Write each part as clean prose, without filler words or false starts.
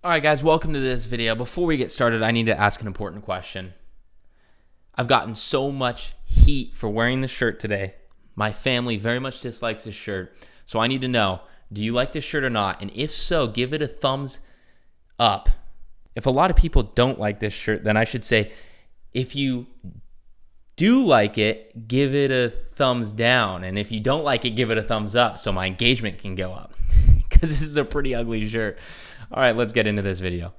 All right, guys, welcome to this video. Before we get started, I need to ask an important question. I've gotten so much heat for wearing this shirt today. My family very much dislikes this shirt, so I need to know, do you like this shirt or not? And if so, give it a thumbs up. If a lot of people don't like this shirt, then I should say, if you do like it, give it a thumbs down. And if you don't like it, give it a thumbs up so my engagement can go up. Because this is a pretty ugly shirt. All right, let's get into this video.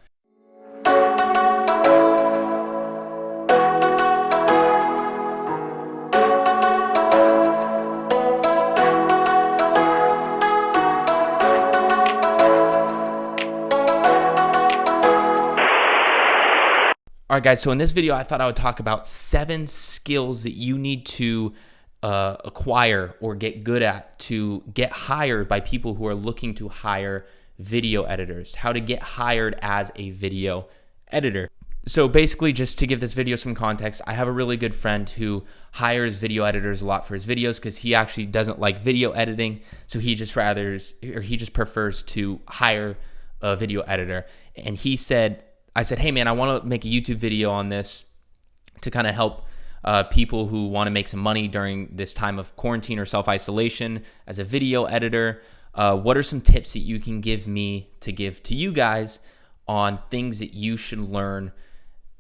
All right, guys, so in this video, I thought I would talk about 7 skills that you need to acquire or get good at to get hired by people who are looking to hire video editors, how to get hired as a video editor. So basically, just to give this video some context, I have a really good friend who hires video editors a lot for his videos because he actually doesn't like video editing, so he just prefers to hire a video editor. And I said, hey man, I want to make a YouTube video on this to kind of help people who want to make some money during this time of quarantine or self-isolation as a video editor. What are some tips that you can give me to give to you guys on things that you should learn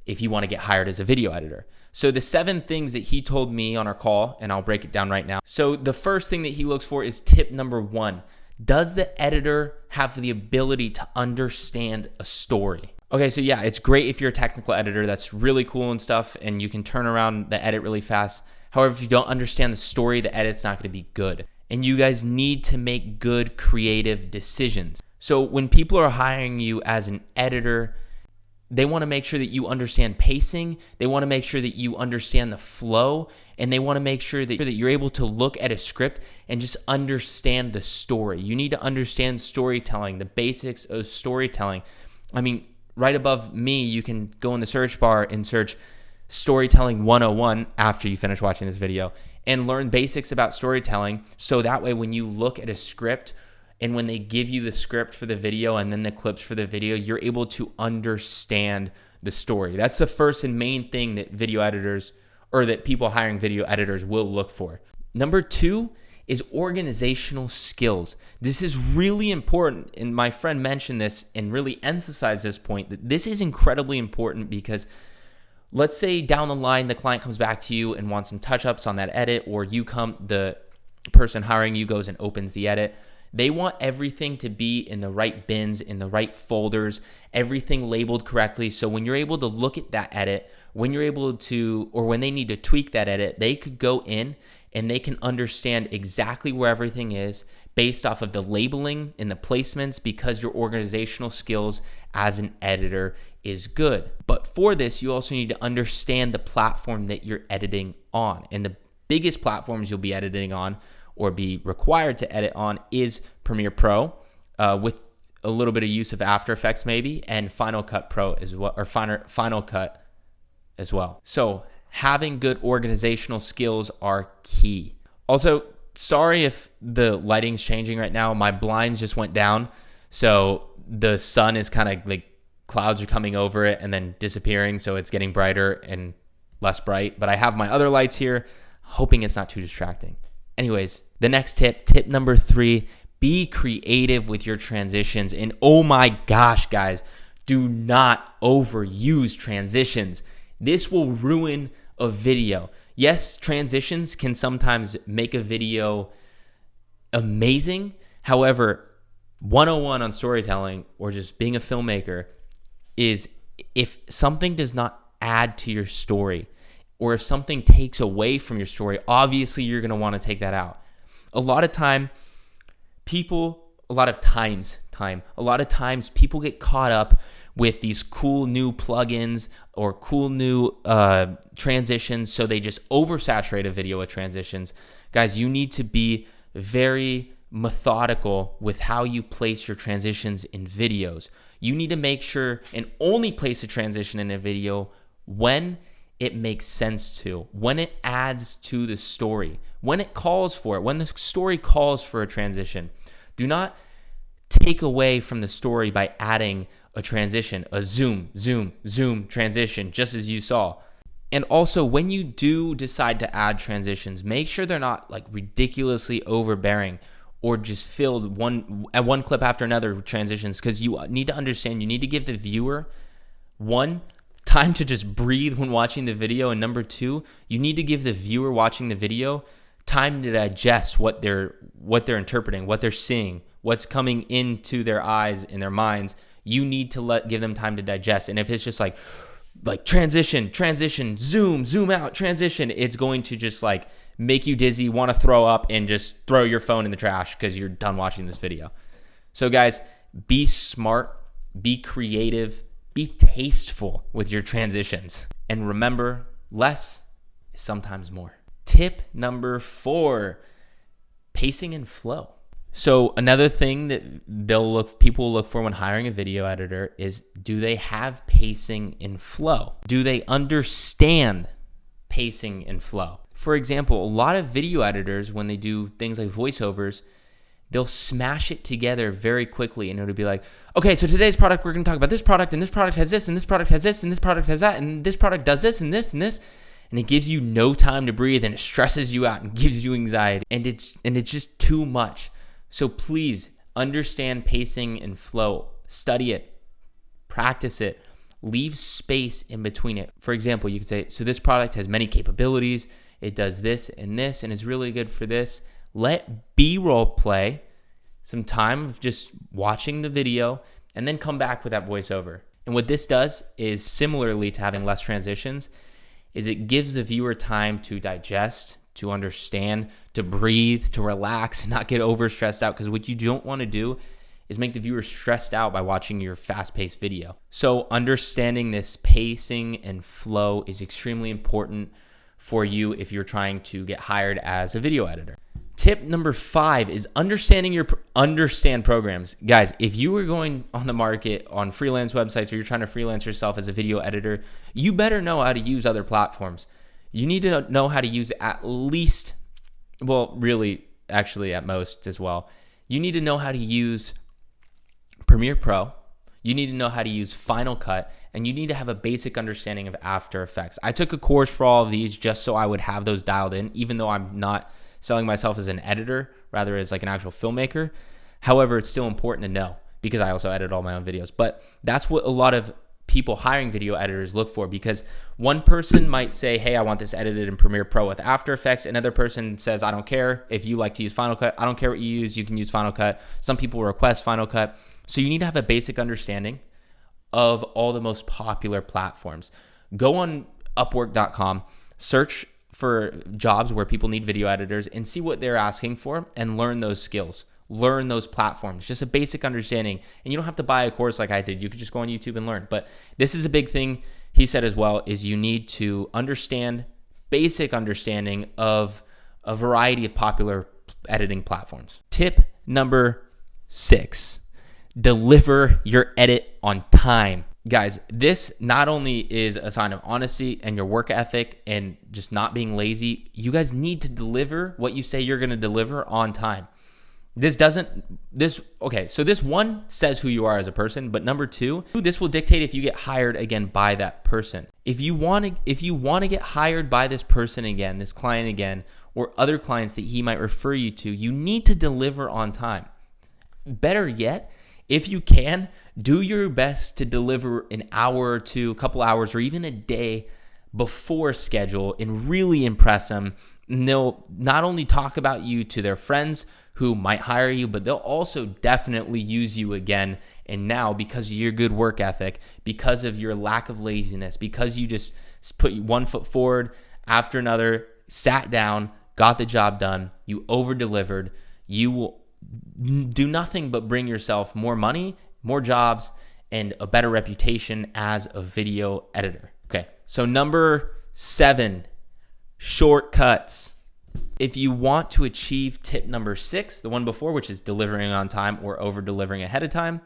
if you want to get hired as a video editor? So the 7 things that he told me on our call, and I'll break it down right now. So the first thing that he looks for is tip number 1. Does the editor have the ability to understand a story? Okay, so yeah, it's great if you're a technical editor. That's really cool and stuff, and you can turn around the edit really fast. However, if you don't understand the story, the edit's not going to be good. And you guys need to make good creative decisions. So when people are hiring you as an editor, they want to make sure that you understand pacing, they want to make sure that you understand the flow, and they want to make sure that you're able to look at a script and just understand the story. You need to understand storytelling, the basics of storytelling. I mean, right above me, you can go in the search bar and search Storytelling 101 after you finish watching this video and learn basics about storytelling, so that way when you look at a script and when they give you the script for the video and then the clips for the video, you're able to understand the story. That's the first and main thing that video editors, or that people hiring video editors, will look for. Number 2 is organizational skills. This is really important, and my friend mentioned this and really emphasized this point, that this is incredibly important because let's say down the line the client comes back to you and wants some touch-ups on that edit, or the person hiring you goes and opens the edit. They want everything to be in the right bins, in the right folders, everything labeled correctly. So when you're able to look at that edit, when you're able to, or when they need to tweak that edit, they could go in and they can understand exactly where everything is based off of the labeling and the placements, because your organizational skills as an editor is good. But for this, you also need to understand the platform that you're editing on. And the biggest platforms you'll be editing on or be required to edit on is Premiere Pro, with a little bit of use of After Effects maybe, and Final Cut Pro as well, or Final Cut as well. So having good organizational skills are key. Also, sorry if the lighting's changing right now. My blinds just went down, so the sun is kind of like, clouds are coming over it and then disappearing, so it's getting brighter and less bright. But I have my other lights here, hoping it's not too distracting. Anyways, the next tip number 3, be creative with your transitions. And oh my gosh, guys, do not overuse transitions. This will ruin a video. Yes, transitions can sometimes make a video amazing. However, 101 on storytelling, or just being a filmmaker, is if something does not add to your story, or if something takes away from your story, obviously you're going to want to take that out. A lot of times people get caught up with these cool new plugins or cool new transitions, so they just oversaturate a video with transitions. Guys, you need to be very methodical with how you place your transitions in videos. You need to make sure and only place a transition in a video when it makes sense to, when it adds to the story, when it calls for it, when the story calls for a transition. Do not take away from the story by adding a transition, a zoom, zoom, zoom transition, just as you saw. And also, when you do decide to add transitions, make sure they're not like ridiculously overbearing or just filled one clip after another with transitions, because you need to understand, you need to give the viewer, one, time to just breathe when watching the video, and number two, you need to give the viewer watching the video time to digest what they're interpreting, what they're seeing, what's coming into their eyes and their minds. You need to give them time to digest. And if it's just like transition, zoom out, transition, it's going to just like make you dizzy, want to throw up, and just throw your phone in the trash because you're done watching this video. So guys, be smart, be creative, be tasteful with your transitions. And remember, less is sometimes more. Tip number 4, pacing and flow. So another thing that people will look for when hiring a video editor is, do they have pacing and flow? Do they understand pacing and flow? For example, a lot of video editors, when they do things like voiceovers, they'll smash it together very quickly, and it'll be like, okay, so today's product, we're going to talk about this product, and this product has this, and this product has this, and this product has that, and this product does this, and this, and this. And it gives you no time to breathe, and it stresses you out and gives you anxiety, and it's just too much. So please understand pacing and flow. Study it, practice it, leave space in between it. For example, you could say, so this product has many capabilities. It does this, and is really good for this. Let B-roll play some time of just watching the video, and then come back with that voiceover. And what this does is, similarly to having less transitions, is it gives the viewer time to digest, to understand, to breathe, to relax, and not get over stressed out. Because what you don't want to do is make the viewer stressed out by watching your fast-paced video. So understanding this pacing and flow is extremely important for you if you're trying to get hired as a video editor. Tip number 5 is understand programs. Guys, if you were going on the market on freelance websites, or you're trying to freelance yourself as a video editor, you better know how to use other platforms. You need to know how to use at least, well, really, actually at most as well. You need to know how to use Premiere Pro. You need to know how to use Final Cut, and you need to have a basic understanding of After Effects. I took a course for all of these just so I would have those dialed in, even though I'm not selling myself as an editor, rather as like an actual filmmaker. However, it's still important to know because I also edit all my own videos. But that's what a lot of people hiring video editors look for, because one person might say, hey, I want this edited in Premiere Pro with After Effects. Another person says, I don't care if you like to use Final Cut. I don't care what you use. You can use Final Cut. Some people request Final Cut. So you need to have a basic understanding of all the most popular platforms. Go on Upwork.com, search for jobs where people need video editors, and see what they're asking for, and learn those skills. Learn those platforms, just a basic understanding. And you don't have to buy a course like I did. You could just go on YouTube and learn. But this is a big thing he said as well, is you need to understand basic understanding of a variety of popular editing platforms. Tip number 6, deliver your edit on time. Guys, this not only is a sign of honesty and your work ethic and just not being lazy, you guys need to deliver what you say you're going to deliver on time. So this one says who you are as a person, but number 2, this will dictate if you get hired again by that person. If you want to get hired by this person again, this client again, or other clients that he might refer you to, you need to deliver on time. Better yet, if you can, do your best to deliver an hour or two, a couple hours, or even a day before schedule, and really impress them. And they'll not only talk about you to their friends who might hire you, but they'll also definitely use you again. And now, because of your good work ethic, because of your lack of laziness, because you just put one foot forward after another, sat down, got the job done, you over-delivered, you will do nothing but bring yourself more money, more jobs, and a better reputation as a video editor. Okay, so number 7, shortcuts. If you want to achieve tip number 6, the one before, which is delivering on time or over-delivering ahead of time,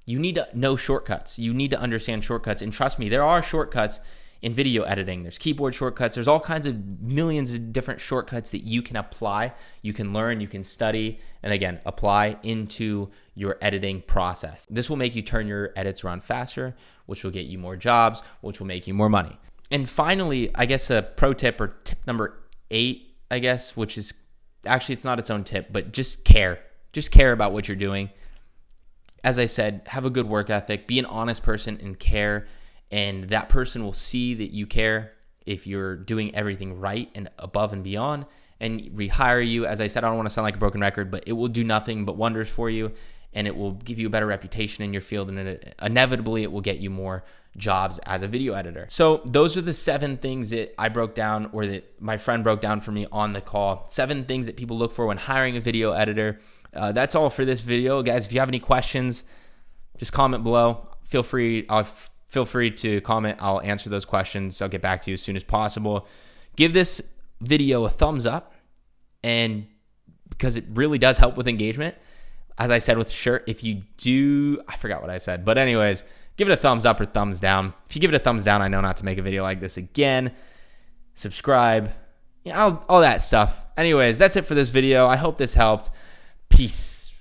you need to know shortcuts. You need to understand shortcuts. And trust me, there are shortcuts in video editing. There's keyboard shortcuts. There's all kinds of millions of different shortcuts that you can apply, you can learn, you can study, and again, apply into your editing process. This will make you turn your edits around faster, which will get you more jobs, which will make you more money. And finally, I guess a pro tip, or tip number 8, I guess, which is actually, it's not its own tip, but just care. Just care about what you're doing. As I said, have a good work ethic, be an honest person and care. And that person will see that you care if you're doing everything right and above and beyond, and rehire you. As I said, I don't want to sound like a broken record, but it will do nothing but wonders for you, and it will give you a better reputation in your field, and inevitably it will get you more jobs as a video editor. So those are the 7 things that I broke down, or that my friend broke down for me on the call. 7 things that people look for when hiring a video editor. That's all for this video, guys. If you have any questions, just comment below. Feel free to comment. I'll answer those questions. I'll get back to you as soon as possible. Give this video a thumbs up, and because it really does help with engagement. As I said with the shirt, if you do, I forgot what I said, but anyways, give it a thumbs up or thumbs down. If you give it a thumbs down, I know not to make a video like this again. Subscribe, all that stuff. Anyways, that's it for this video. I hope this helped. Peace.